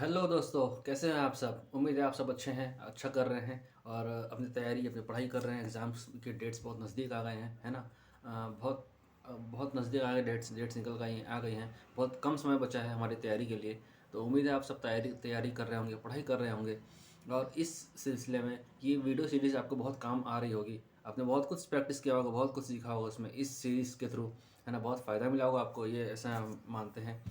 Hello दोस्तों, कैसे हैं आप सब। उम्मीद है आप सब अच्छे हैं, अच्छा कर रहे हैं और अपनी तैयारी अपनी पढ़ाई कर रहे हैं। एग्ज़ाम्स के डेट्स बहुत नज़दीक आ गए हैं, है ना। बहुत नज़दीक आ गए, डेट्स डेट्स निकल गई आ गई हैं। बहुत कम समय बचा है हमारी तैयारी के लिए। तो उम्मीद है आप सब तैयारी तैयारी कर रहे होंगे, पढ़ाई कर रहे होंगे। और इस सिलसिले में ये वीडियो सीरीज़ आपको बहुत काम आ रही होगी। आपने बहुत कुछ प्रैक्टिस किया होगा, बहुत कुछ सीखा होगा उसमें, इस सीरीज़ के थ्रू, है ना। बहुत फ़ायदा मिला होगा आपको, ये ऐसा हम मानते हैं।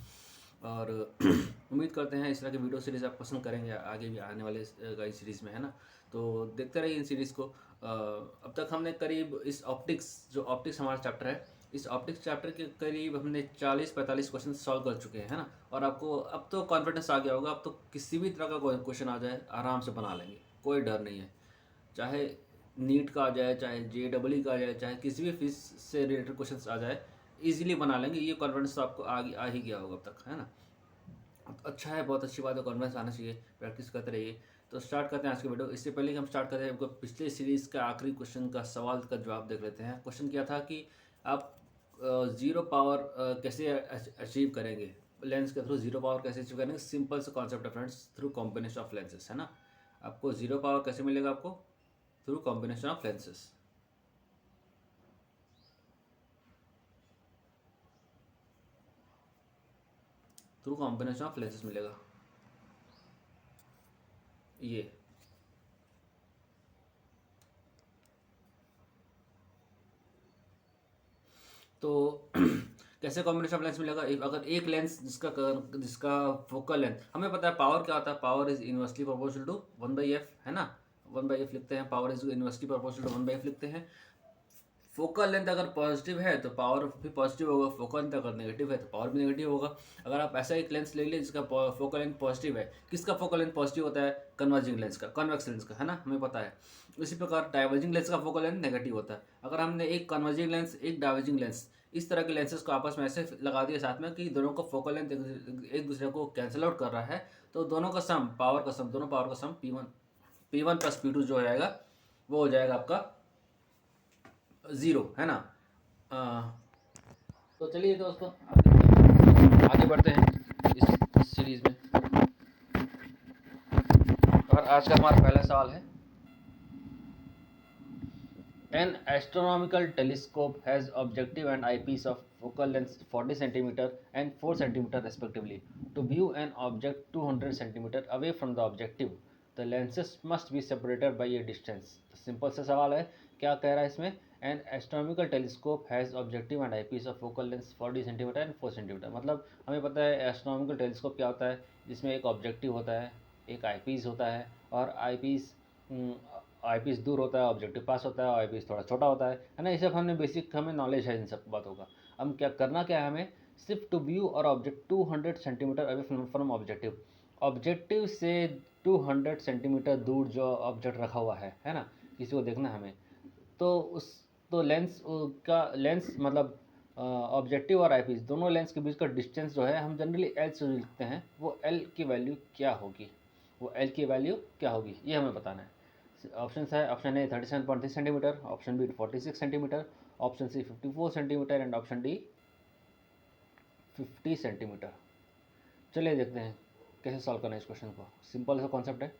और उम्मीद करते हैं इस तरह की वीडियो सीरीज़ आप पसंद करेंगे आगे भी आने वाले कई सीरीज़ में, है ना। तो देखते रहिए इन सीरीज़ को। अब तक हमने करीब इस ऑप्टिक्स, जो ऑप्टिक्स हमारा चैप्टर है, इस ऑप्टिक्स चैप्टर के करीब हमने 40-45 क्वेश्चन सॉल्व कर चुके हैं, है ना। और आपको अब तो कॉन्फिडेंस आ गया होगा, अब तो किसी भी तरह का क्वेश्चन आ जाए आराम से बना लेंगे, कोई डर नहीं है। चाहे नीट का आ जाए, चाहे JEE का आ जाए, चाहे किसी भी फीस से रिलेटेड क्वेश्चन आ जाए, इजीली बना लेंगे। ये कॉन्फिडेंस तो आपको आ ही गया होगा अब तक, है ना। अच्छा है, बहुत अच्छी बात है, कॉन्फिडेंस आना चाहिए, प्रैक्टिस करते रहिए। तो स्टार्ट करते हैं आज की वीडियो। इससे पहले कि हम स्टार्ट करें, हमको पिछले सीरीज़ का आखिरी क्वेश्चन का सवाल का जवाब देख लेते हैं। क्वेश्चन क्या था कि आप ज़ीरो पावर कैसे अचीव करेंगे, लेंस के थ्रू ज़ीरो पावर कैसे अचीव करेंगे। सिंपल सा कॉन्सेप्ट है friends, through combination of lenses, है ना। आपको ज़ीरो पावर कैसे मिलेगा, आपको through combination of lenses, through combination of lenses मिलेगा ये। तो कैसे कॉम्बिनेशन ऑफ लेंस मिलेगा। अगर एक लेंस जिसका फोकल लेंथ, हमें पता है पावर क्या होता है। Power is inversely proportional to 1/f, है ना। 1/f लिखते हैं, power is inversely proportional to 1/f लिखते हैं। फोकल लेंथ अगर पॉजिटिव है तो पावर भी पॉजिटिव होगा, फोकल लेंथ अगर नेगेटिव है तो पावर भी नेगेटिव होगा। अगर आप ऐसा एक लेंस ले लीजिए जिसका फोकल लेंथ पॉजिटिव है, किसका फोकल लेंथ पॉजिटिव होता है, कन्वर्जिंग लेंस का, कन्वेक्स लेंस का, है ना, हमें पता है। इसी प्रकार डाइवर्जिंग लेंस का फोकल लेंथ नेगेटिव होता है। अगर हमने एक कन्वर्जिंग लेंस, एक डाइवर्जिंग लेंस, इस तरह के लेंसेज को आपस में ऐसे लगा दिया साथ में कि दोनों का फोकल लेंथ एक दूसरे को कैंसिल आउट कर रहा है, तो दोनों का सम, पावर का सम, दोनों पावर का सम P1 प्लस P2 जो हो जाएगा, वो हो जाएगा आपका ज़ीरो, है ना। अ, तो चलिए दोस्तों, आगे बढ़ते हैं इस सीरीज में। और आज का हमारा पहला सवाल है, N astronomical telescope has objective and eyepiece of focal length 40 cm and 4 cm respectively. To view an object 200 cm away from the objective, the lenses must be separated by a distance. Simple सा सवाल है, क्या कह रहा है इसमें। N astronomical telescope has objective and eyepiece of focal length 40 cm and 4 cm। मतलब हमें पता है एस्ट्रोनॉमिकल टेलीस्कोप क्या होता है, जिसमें एक ऑब्जेक्टिव होता है, एक आईपीस होता है, और आईपीस दूर होता है, ऑब्जेक्टिव पास होता है, आईपीस थोड़ा छोटा होता है ना। ये सब हमने बेसिक, हमें नॉलेज है इन सब बातों का। हम क्या करना क्या है, हमें सिर्फ टू व्यू और object 200 centimetre away from objective, objective से 200 सेंटीमीटर दूर जो ऑब्जेक्ट रखा हुआ है ना, किसी को देखना है हमें। तो उस, तो लेंस का, लेंस मतलब ऑब्जेक्टिव और आईपीस दोनों लेंस के बीच का डिस्टेंस जो है, हम जनरली एल से लिखते हैं, वो एल की वैल्यू क्या होगी, वो एल की वैल्यू क्या होगी, ये हमें बताना है। ऑप्शन है, option A 37.3 centimetre, option B 46 centimetre, option C 54 centimetre and option D 50 centimetre. चलिए देखते हैं कैसे सॉल्व करना है इस क्वेश्चन को। सिंपल सा कॉन्सेप्ट है,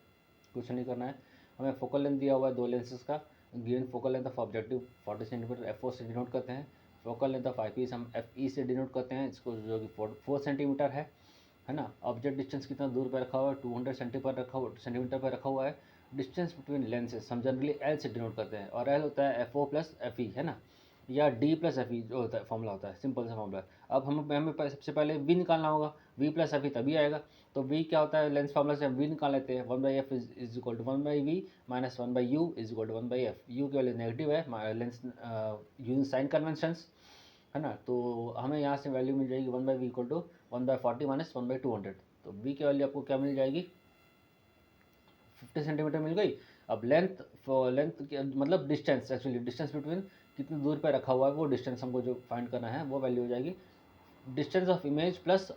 कुछ नहीं करना है। हमें फोकल लेंथ दिया हुआ है दो लेंसेज का, given focal length of objective 40 centimetre F4 से डिनोट करते हैं। फोकल लेंथ ऑफ आईपीस हम FE से डिनोट करते हैं, इसको जो कि 4 सेंटीमीटर है ना। ऑब्जेक्ट डिस्टेंस कितना दूर पे रखा हुआ है, 200 सेंटीमीटर पर रखा हुआ है। डिस्टेंस बिटवीन लेंसेज हम जनरली एल से डिनोट करते हैं, और एल होता है FO प्लस FE, है ना, या D प्लस FE जो होता है, फॉर्मूला होता है, सिंपल सा फॉर्मूला। अब हमें सबसे पहले V निकालना होगा, V प्लस FE तभी आएगा। तो V क्या होता है, लेंस फार्मूला से हम V निकाल लेते हैं, 1/f is equal to 1/v minus 1/u is equal to 1/f। U की वैल्यू नेगेटिव है, लेंस यूजिंग साइन कन्वेंशंस, है ना। तो हमें यहाँ से वैल्यू मिल जाएगी 1/v इक्वल टू 1/40 माइनस 1/200। तो V की वैल्यू आपको क्या मिल जाएगी, 50 सेंटीमीटर मिल गई। अब लेंथ, मतलब डिस्टेंस, एक्चुअली डिस्टेंस बिटवीन कितनी दूर पे रखा हुआ है, वो डिस्टेंस हमको जो फाइंड करना है, वो वैल्यू हो जाएगी distance of image plus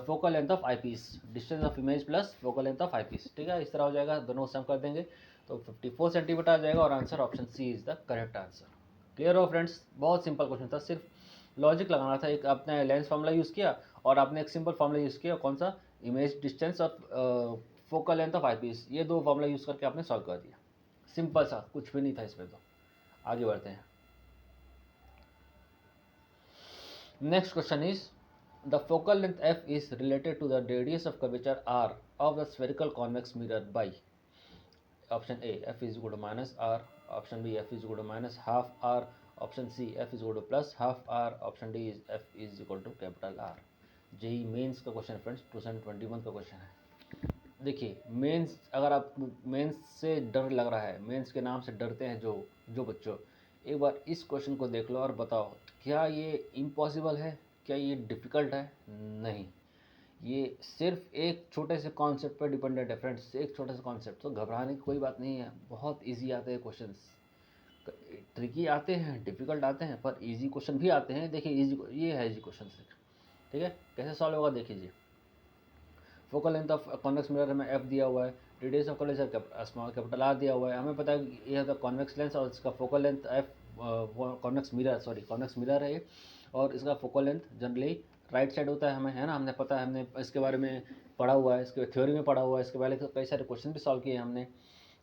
focal length of eyepiece, distance of image plus focal length of eyepiece, ठीक है। इस तरह हो जाएगा, दोनों सम कर देंगे तो 54 सेंटीमीटर आ जाएगा, और answer option C is the correct answer. Clear हो फ्रेंड्स, बहुत सिंपल क्वेश्चन था, सिर्फ लॉजिक लगाना था। एक आपने लेंस फार्मूला यूज़ किया, और आपने एक सिंपल फार्मूला यूज़ किया, कौन सा, इमेज डिस्टेंस और फोकल लेंथ ऑफ आईपीस, ये दो फॉर्मूला यूज़ करके आपने सॉल्व कर दिया। सिंपल सा, कुछ भी नहीं था इसमें। तो आगे बढ़ते हैं। Next question is the focal length f is related to the radius of curvature r of the spherical convex mirror by option A f is equal to minus r, option B f is equal to minus half r, option C f is equal to plus half r, option D is f is equal to capital R। JEE mains का question friends 2021 का question है। देखिए mains, अगर आप mains से डर लग रहा है, मेंस के नाम से डरते हैं जो बच्चों, एक बार इस क्वेश्चन को देख लो और बताओ क्या ये इम्पॉसिबल है, क्या ये डिफ़िकल्ट है? नहीं, ये सिर्फ एक छोटे से कॉन्सेप्ट पर डिपेंडेंट है फ्रेंड्स, एक छोटे से कॉन्सेप्ट। तो घबराने की कोई बात नहीं है, बहुत इजी आते हैं क्वेश्चंस, ट्रिकी आते हैं, डिफ़िकल्ट आते हैं, पर इजी क्वेश्चन भी आते हैं। देखिए इजी, ये है इजी क्वेश्चन। ठीक है, कैसे सॉल्व होगा देख लीजिए। Focal length of convex mirror हमें एफ दिया हुआ है, radius of curvature small capital R दिया हुआ है। हमें पता है ये है कॉन्वेक्स लेंस और इसका focal length F, convex mirror है ये, और इसका focal length generally right side होता है हमें, है ना, हमने पता है, हमने इसके बारे में पढ़ा हुआ है, इसके थ्योरी में पढ़ा हुआ है, इसके पहले कई सारे क्वेश्चन भी सॉल्व किए हैं हमने।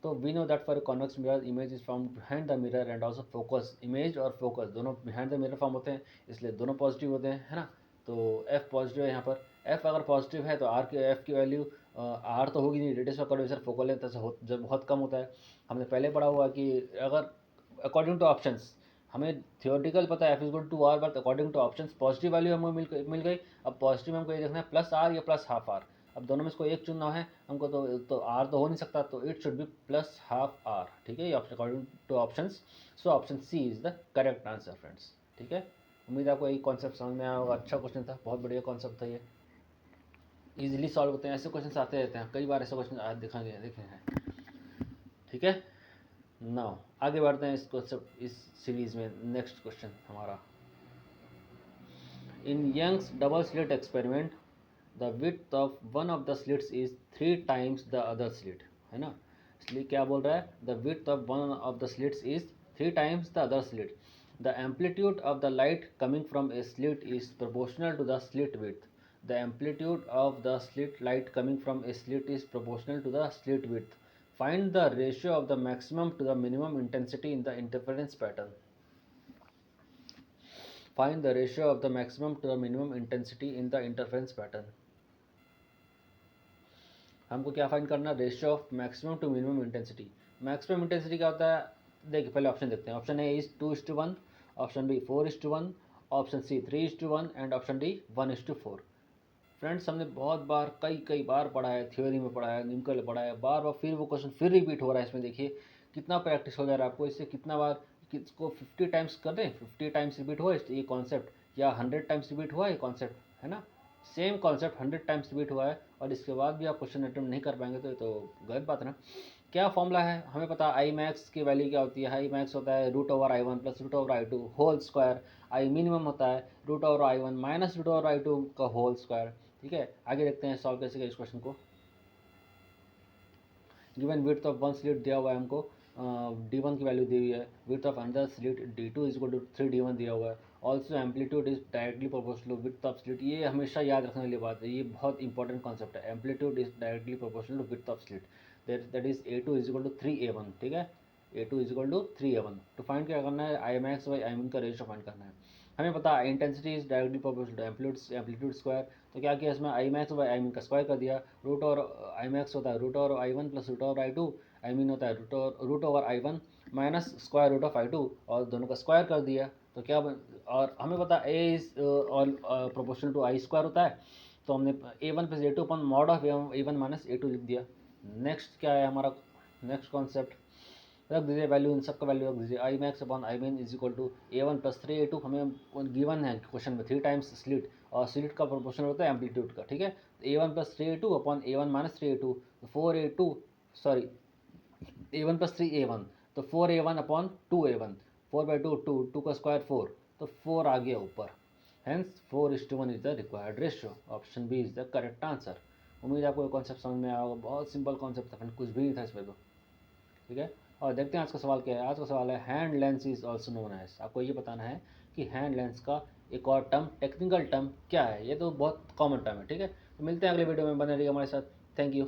तो we know that for a convex mirror image is found behind the mirror and also focus, image और फोकस दोनों बिहाइंड द मिरर फॉर्म होते हैं, इसलिए दोनों पॉजिटिव होते हैं, है ना। तो एफ पॉजिटिव है यहाँ पर। एफ अगर पॉजिटिव है तो आर की, एफ की वैल्यू आर तो होगी नहीं, radius of curvature focal length जब बहुत कम होता है। हमने पहले पढ़ा हुआ कि अगर अकॉर्डिंग टू ऑप्शंस, हमें थियोरेटिकल पता है F is two R, but according to options positive value हमें मिल गई। अब पॉजिटिव में हमको ये देखना है प्लस आर या प्लस हाफ आर। अब दोनों में इसको एक चुनना है हमको, तो आर तो हो नहीं सकता, तो it should be plus half R. ठीक है, ये according to options. So option C is the correct answer friends. ठीक है, उम्मीद है आपको यही कॉन्सेप्ट समझ में आया होगा। अच्छा क्वेश्चन था, बहुत बढ़िया कॉन्सेप्ट था ये, इजीली सॉल्व होते हैं, ऐसे क्वेश्चन आते रहते हैं, कई बार ऐसे क्वेश्चन आज देखे हैं। ठीक है, नाउ आगे बढ़ते हैं इस कॉन्सेप्ट, इस सीरीज में। नेक्स्ट क्वेश्चन हमारा, in Young's double slit experiment the width of one of the slits is 3 times the other slit, है ना। इसलिए क्या बोल रहा है, the width of one of the slits is 3 times the other slit, the amplitude of the light coming from a slit is proportional to the slit width, the amplitude of the slit light coming from a slit is proportional to the slit width, find the ratio of the maximum to the minimum intensity in the interference pattern, find the ratio of the maximum to the minimum intensity in the interference pattern। हमको क्या find करना, ratio of maximum to minimum intensity. Maximum intensity क्या होता है, देखिए पहले option देखते हैं। Option A is 2:1, option B 4:1, option C 3:1 and option D 1:4। Friends हमने बहुत बार, कई बार पढ़ा है, थ्योरी में पढ़ा है, न्यूमेरिकल में पढ़ा है, बार बार फिर वो क्वेश्चन फिर रिपीट हो रहा है। इसमें देखिए कितना प्रैक्टिस हो जा रहा है आपको, इससे कितना बार, किसको 50 टाइम्स कर दें, 50 टाइम्स रिपीट हुआ ये कॉन्सेप्ट, या 100 टाइम्स रिपीट हुआ ये कॉन्सेप्ट, है ना। सेम कॉन्सेप्ट 100 टाइम्स रिपीट हुआ है और इसके बाद भी आप क्वेश्चन अटेम्प्ट नहीं कर पाएंगे तो गलत बात है ना। क्या फॉर्मूला है हमें पता, आई मैक्स की वैल्यू क्या होती है, आई मैक्स होता है √/i1 plus √/i2 whole square, I minimum होता है √/i1 माइनस √/i2 का होल स्क्वायर। ठीक है, आगे देखते हैं सॉल्व कैसे इस क्वेश्चन को। Given width of one slit दिया हुआ है हमको, d1 की वैल्यू दी हुई है, width of another slit d2 is equal to 3d1 दिया हुआ है। Also amplitude is directly proportional to width of slit, ये हमेशा याद रखने वाली बात है, ये बहुत इंपॉर्टेंट कॉन्सेप्ट है। Amplitude is directly proportional to width of slit, that is a2 is equal to 3a1। ठीक है, a2 is equal to 3a1। तो फाइंड क्या करना है, आई मैक्स बाई आई मिन का रेशियो फाइंड करना है। हमें पता है intensity is directly proportional to amplitude square, तो क्या किया इसमें आई मैक्स बाई आई मिन का स्क्वायर कर दिया। रूट और आई मैक्स होता है √/i1 plus √/i2, I mean होता है √/i1 minus square root of i2, और दोनों का स्क्वायर कर दिया। तो क्या और हमें पता a इज और प्रोपोर्शनल टू आई स्क्वायर होता है, तो हमने a1 plus a2 upon mod of a1 minus a2 लिख दिया। नेक्स्ट क्या है हमारा, नेक्स्ट कॉन्सेप्ट रख दीजिए, वैल्यू इन सबका वैल्यू रख दीजिए। I max upon I min is equal to a1 plus 3a2, हमें गिवन है क्वेश्चन में 3 टाइम्स स्लिट, और स्लिट का प्रोपोर्शनल होता है एम्पलीट्यूड का। ठीक है, a1 plus 3a2 upon a1 minus 3a2, 4a2 sorry a1 plus 3a1, तो 4a1 अपॉन 2a1, 4/2 2 का स्क्वायर 4, तो 4 आ गया ऊपर। Hence 4:1 is the required ratio, option B is the correct answer. उम्मीद आपको ये कॉन्सेप्ट समझ में आया होगा, बहुत सिंपल कॉन्सेप्ट था, कुछ भी नहीं था इसमें तो। ठीक है, और देखते हैं आज का सवाल क्या है। आज का सवाल है hand lens is also known as, आपको ये बताना है कि हैंड लेंस का एक और टर्म, टेक्निकल टर्म क्या है। ये तो बहुत कॉमन टर्म है, ठीक है। तो मिलते हैं अगले वीडियो में, बने रहिए हमारे साथ। Thank you.